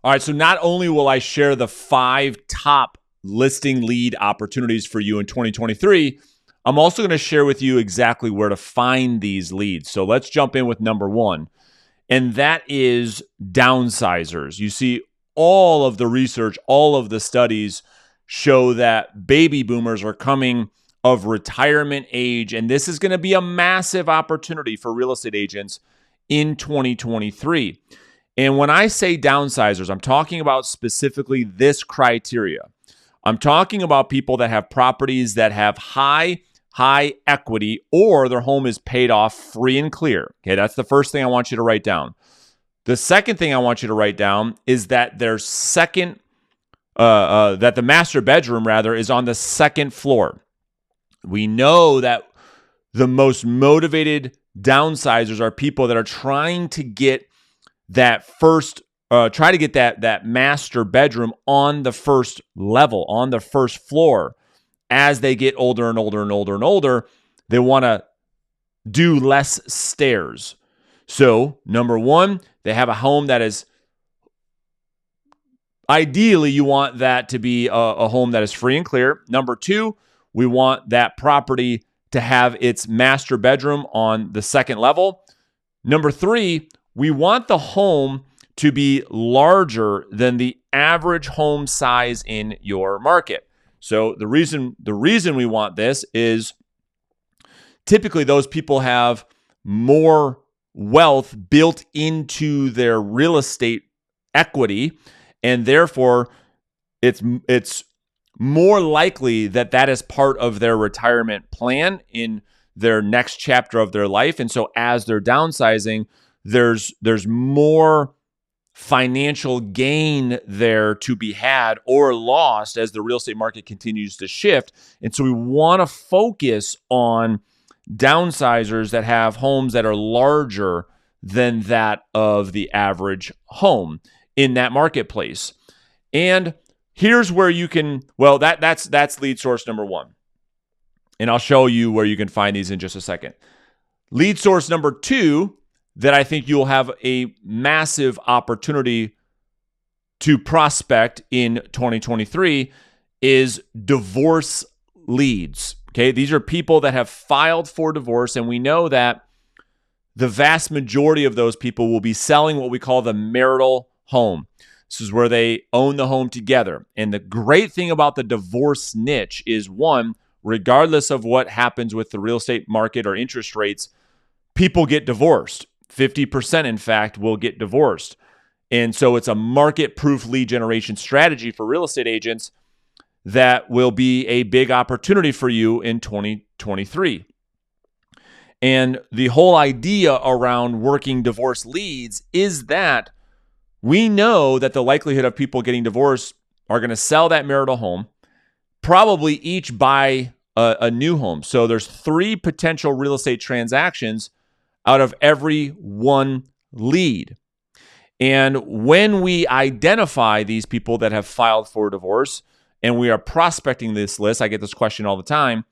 All right, so not only will I share the 5 top listing lead opportunities for you in 2023, I'm also going to share with you exactly where to find these leads. So let's jump in with number 1, and that is downsizers. You see, all of the research, all of the studies show that baby boomers are coming of retirement age, and this is going to be a massive opportunity for real estate agents in 2023. And when I say downsizers, I'm talking about specifically this criteria. I'm talking about people that have properties that have high equity, or their home is paid off free and clear. Okay, that's the first thing I want you to write down. The second thing I want you to write down is that their that the master bedroom is on the second floor. We know that the most motivated downsizers are people that are trying to get that master bedroom on the first level, on the first floor. As they get older and older and older and older, they want to do less stairs. So, number 1, they have a home that is, ideally, you want that to be a home that is free and clear. Number 2, we want that property to have its master bedroom on the second level. Number 3, we want the home to be larger than the average home size in your market. So the reason we want this is typically those people have more wealth built into their real estate equity, and therefore it's more likely that is part of their retirement plan in their next chapter of their life. And so as they're downsizing, there's more financial gain there to be had or lost as the real estate market continues to shift. And so we want to focus on downsizers that have homes that are larger than that of the average home in that marketplace. And here's where you can, that's lead source number 1. And I'll show you where you can find these in just a second. Lead source number 2 that I think you'll have a massive opportunity to prospect in 2023 is divorce leads. Okay, these are people that have filed for divorce, and we know that the vast majority of those people will be selling what we call the marital home. This is where they own the home together. And the great thing about the divorce niche is, 1, regardless of what happens with the real estate market or interest rates, people get divorced. 50%, in fact, will get divorced. And so it's a market-proof lead generation strategy for real estate agents that will be a big opportunity for you in 2023. And the whole idea around working divorce leads is that we know that the likelihood of people getting divorced are going to sell that marital home, probably each buy a new home. So there's 3 potential real estate transactions out of every 1 lead. And when we identify these people that have filed for divorce and we are prospecting this list, I get this question all the time,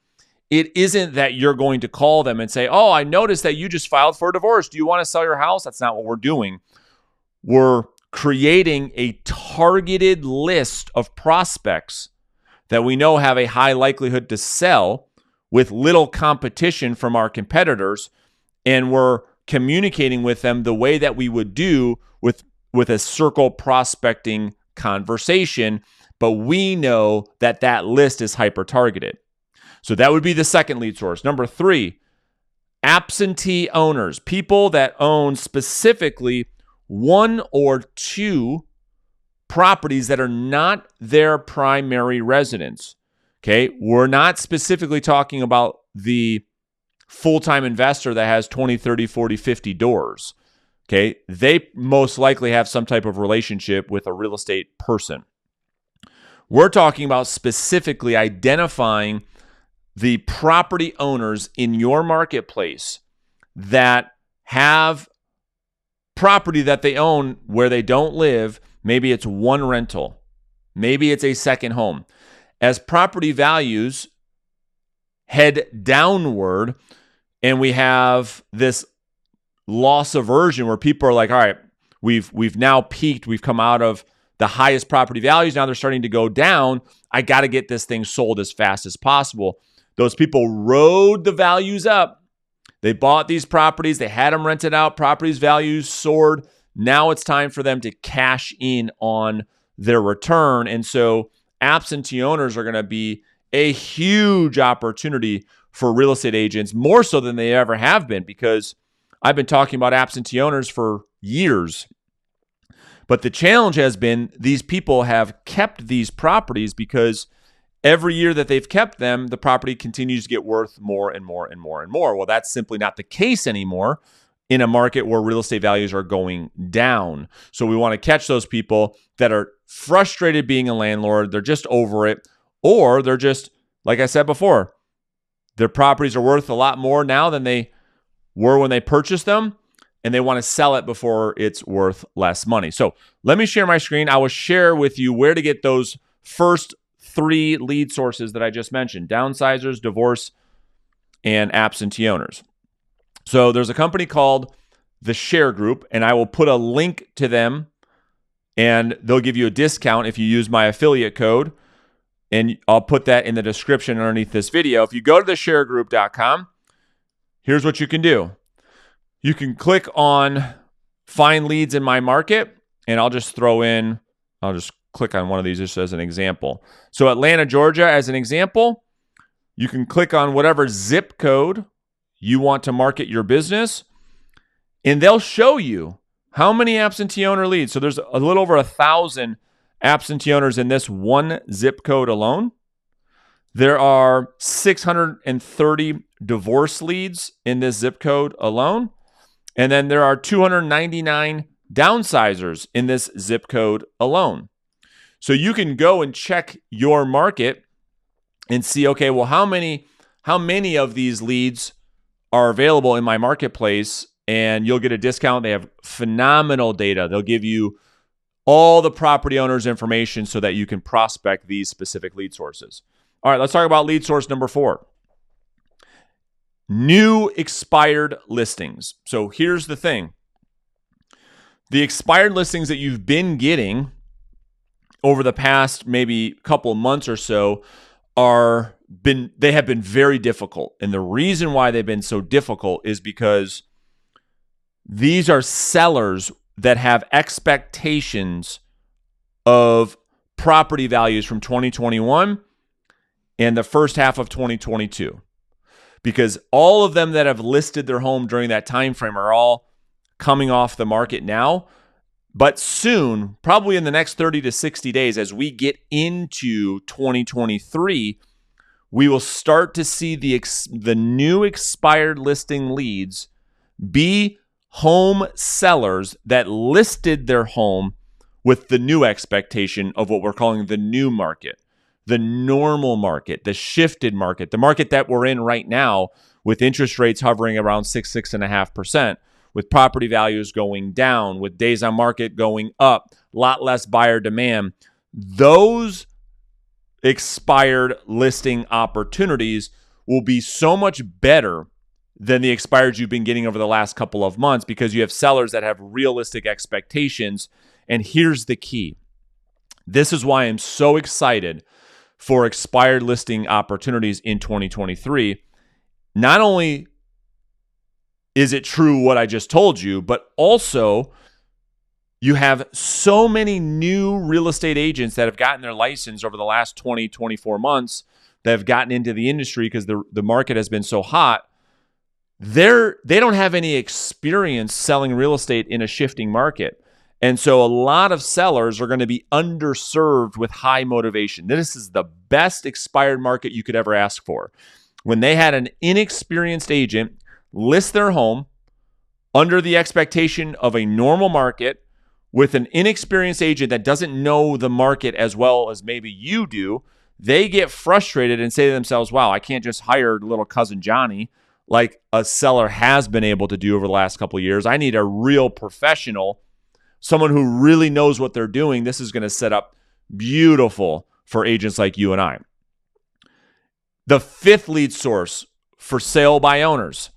it isn't that you're going to call them and say, oh, I noticed that you just filed for divorce. Do you want to sell your house? That's not what we're doing. We're creating a targeted list of prospects that we know have a high likelihood to sell with little competition from our competitors, and we're communicating with them the way that we would do with a circle prospecting conversation, but we know that list is hyper-targeted. So that would be the second lead source. Number 3, absentee owners, people that own specifically 1 or 2 properties that are not their primary residence. Okay, we're not specifically talking about the full-time investor that has 20, 30, 40, 50 doors. Okay, they most likely have some type of relationship with a real estate person. We're talking about specifically identifying the property owners in your marketplace that have property that they own where they don't live. Maybe it's 1 rental. Maybe it's a second home. As property values head downward and we have this loss aversion where people are like, all right, we've now peaked. We've come out of the highest property values. Now they're starting to go down. I got to get this thing sold as fast as possible. Those people rode the values up. They bought these properties. They had them rented out. Properties values soared. Now it's time for them to cash in on their return. And so absentee owners are going to be a huge opportunity for real estate agents, more so than they ever have been, because I've been talking about absentee owners for years. But the challenge has been these people have kept these properties because every year that they've kept them, the property continues to get worth more and more and more and more. Well, that's simply not the case anymore in a market where real estate values are going down. So we want to catch those people that are frustrated being a landlord. They're just over it. Or they're just, like I said before, their properties are worth a lot more now than they were when they purchased them, and they want to sell it before it's worth less money. So let me share my screen. I will share with you where to get those first 3 lead sources that I just mentioned: downsizers, divorce, and absentee owners. So there's a company called The Share Group, and I will put a link to them, and they'll give you a discount if you use my affiliate code, and I'll put that in the description underneath this video. If you go to thesharegroup.com, here's what you can do. You can click on Find Leads in My Market, and I'll just click on one of these just as an example. So Atlanta, Georgia, as an example, you can click on whatever zip code you want to market your business, and they'll show you how many absentee owner leads. So there's a little over 1,000 absentee owners in this one zip code alone. There are 630 divorce leads in this zip code alone. And then there are 299 downsizers in this zip code alone. So you can go and check your market and see, okay, well, how many of these leads are available in my marketplace, and you'll get a discount. They have phenomenal data. They'll give you all the property owners' information so that you can prospect these specific lead sources. All right, let's talk about lead source number 4. New expired listings. So here's the thing. The expired listings that you've been getting over the past maybe couple of months or so they have been very difficult. And the reason why they've been so difficult is because these are sellers that have expectations of property values from 2021 and the first half of 2022. Because all of them that have listed their home during that time frame are all coming off the market now. But soon, probably in the next 30 to 60 days, as we get into 2023, we will start to see the new expired listing leads be home sellers that listed their home with the new expectation of what we're calling the new market, the normal market, the shifted market, the market that we're in right now with interest rates hovering around 6.5%, with property values going down, with days on market going up, a lot less buyer demand. Those expired listing opportunities will be so much better than the expireds you've been getting over the last couple of months, because you have sellers that have realistic expectations. And here's the key. This is why I'm so excited for expired listing opportunities in 2023. Not only is it true what I just told you, but also you have so many new real estate agents that have gotten their license over the last 20, 24 months that have gotten into the industry because the market has been so hot. They don't have any experience selling real estate in a shifting market. And so a lot of sellers are going to be underserved with high motivation. This is the best expired market you could ever ask for. When they had an inexperienced agent list their home under the expectation of a normal market with an inexperienced agent that doesn't know the market as well as maybe you do, they get frustrated and say to themselves, wow, I can't just hire little cousin Johnny like a seller has been able to do over the last couple of years. I need a real professional, someone who really knows what they're doing. This is going to set up beautiful for agents like you and I. The 5th lead source for sale by owners.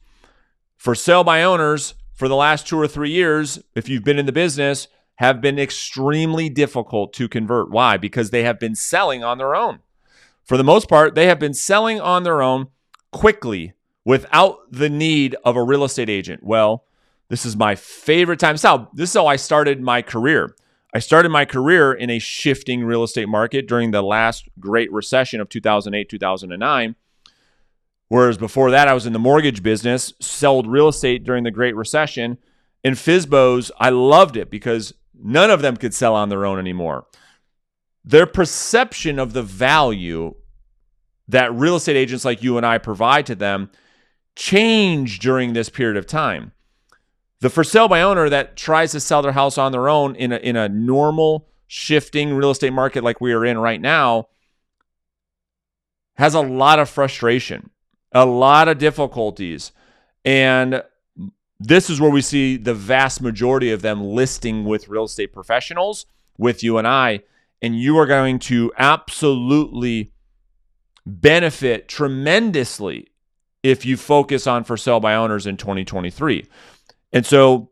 For sale by owners, for the last 2 or 3 years, if you've been in the business, have been extremely difficult to convert. Why? Because they have been selling on their own. For the most part, they have been selling on their own quickly without the need of a real estate agent. Well, this is my favorite time. This is how I started my career. I started my career in a shifting real estate market during the last Great Recession of 2008, 2009. Whereas before that, I was in the mortgage business, sold real estate during the Great Recession. In FSBOs, I loved it because none of them could sell on their own anymore. Their perception of the value that real estate agents like you and I provide to them changed during this period of time. The for sale by owner that tries to sell their house on their own in a normal shifting real estate market like we are in right now has a lot of frustration, a lot of difficulties. And this is where we see the vast majority of them listing with real estate professionals, with you and I. And you are going to absolutely benefit tremendously if you focus on for sale by owners in 2023. And so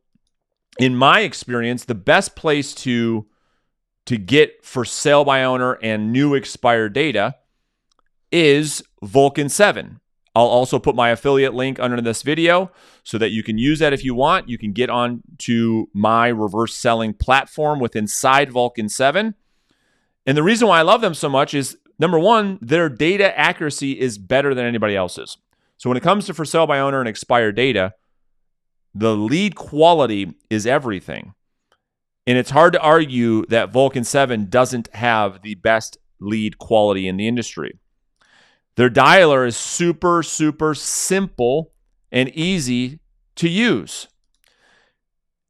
in my experience, the best place to get for sale by owner and new expired data is Vulcan 7. I'll also put my affiliate link under this video so that you can use that if you want. You can get on to my reverse selling platform inside Vulcan 7. And the reason why I love them so much is, number one, their data accuracy is better than anybody else's. So when it comes to for sale by owner and expired data, the lead quality is everything. And it's hard to argue that Vulcan 7 doesn't have the best lead quality in the industry. Their dialer is super, super simple and easy to use.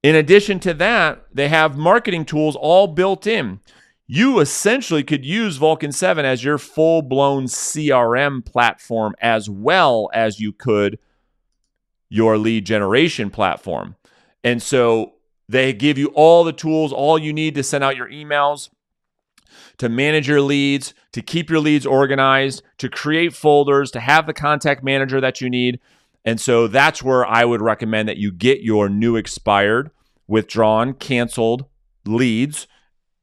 In addition to that, they have marketing tools all built in. You essentially could use Vulcan 7 as your full-blown CRM platform as well as you could your lead generation platform. And so they give you all the tools, all you need to send out your emails, to manage your leads, to keep your leads organized, to create folders, to have the contact manager that you need. And so that's where I would recommend that you get your new expired, withdrawn, canceled leads,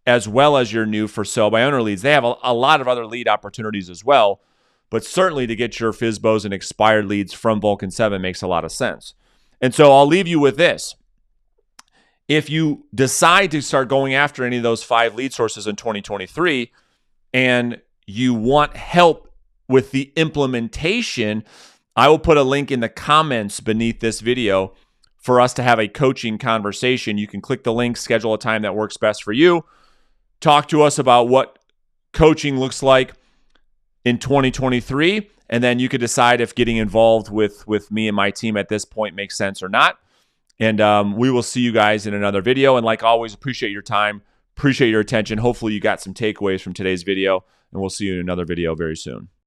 as well as your new for sale by owner leads. They have a lot of other lead opportunities as well, but certainly to get your FSBOs and expired leads from Vulcan 7 makes a lot of sense. And so I'll leave you with this. If you decide to start going after any of those 5 lead sources in 2023 and you want help with the implementation, I will put a link in the comments beneath this video for us to have a coaching conversation. You can click the link, schedule a time that works best for you. Talk to us about what coaching looks like in 2023, and then you could decide if getting involved with me and my team at this point makes sense or not. And we will see you guys in another video. And like always, appreciate your time, appreciate your attention. Hopefully you got some takeaways from today's video, and we'll see you in another video very soon.